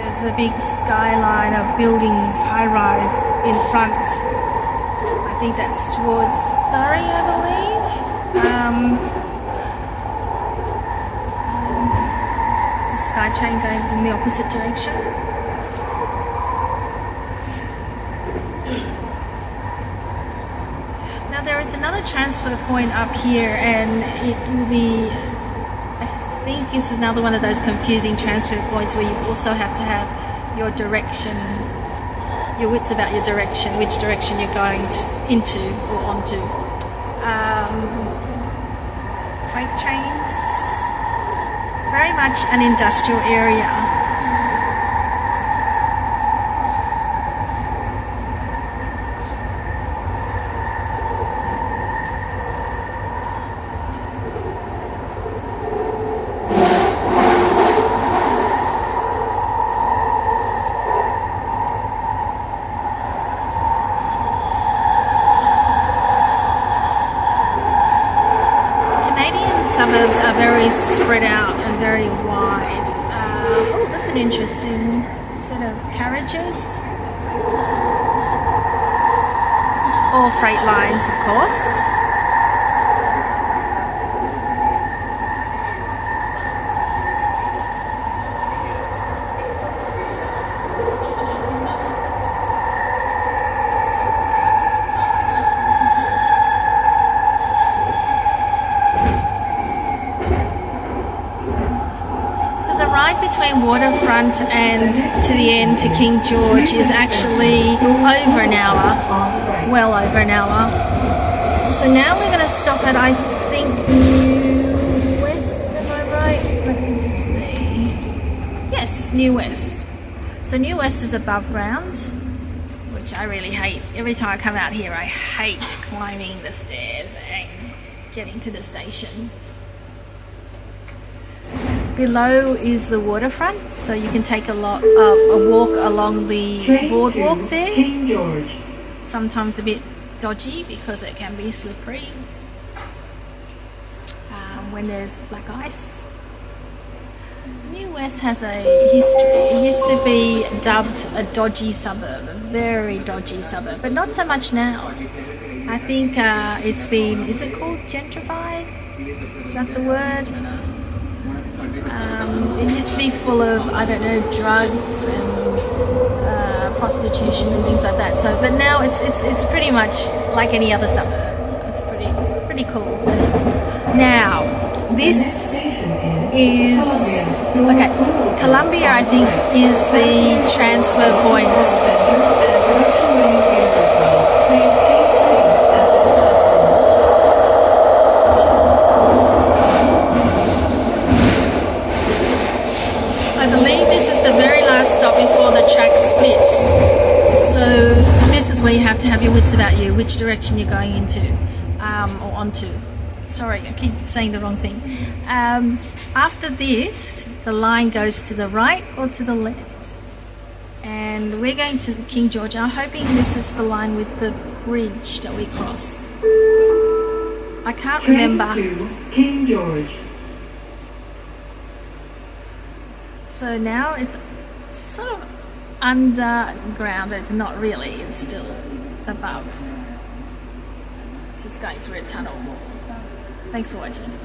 There's a big skyline of buildings, high-rise in front. I think that's towards Surrey, I believe. The sky train going in the opposite direction. Now there is another transfer point up here, and it will be, I think this is another one of those confusing transfer points where you also have to have your direction, your wits about your direction, which direction you're going into or onto. Freight trains, very much an industrial area. Suburbs are very spread out and very wide. Oh, that's an interesting set of carriages. Or freight lines, of course. Between Waterfront and to the end to King George is actually over an hour, well over an hour. So now we're going to stop at, I think, New West, am I right? Let me just see. Yes, New West. So New West is above ground, which I really hate. Every time I come out here, I hate climbing the stairs and getting to the station. Below is the waterfront, so you can take a walk along the boardwalk there. Sometimes a bit dodgy because it can be slippery when there's black ice. New West has a history. It used to be dubbed a dodgy suburb, a very dodgy suburb, but not so much now. I think it's been, is it called gentrified? Is that the word? It used to be full of, I don't know, drugs and prostitution and things like that. So, but now it's pretty much like any other suburb. It's pretty cool too. Now, this is okay. Columbia, I think, is the transfer point. Before the track splits. So this is where you have to have your wits about you, which direction you're going into or onto. Sorry, I keep saying the wrong thing. After this, the line goes to the right or to the left. And we're going to King George. I'm hoping this is the line with the bridge that we cross. I can't remember. King George. So now it's sort of underground, but it's not really, it's still above. It's just going through a tunnel. Thanks for watching.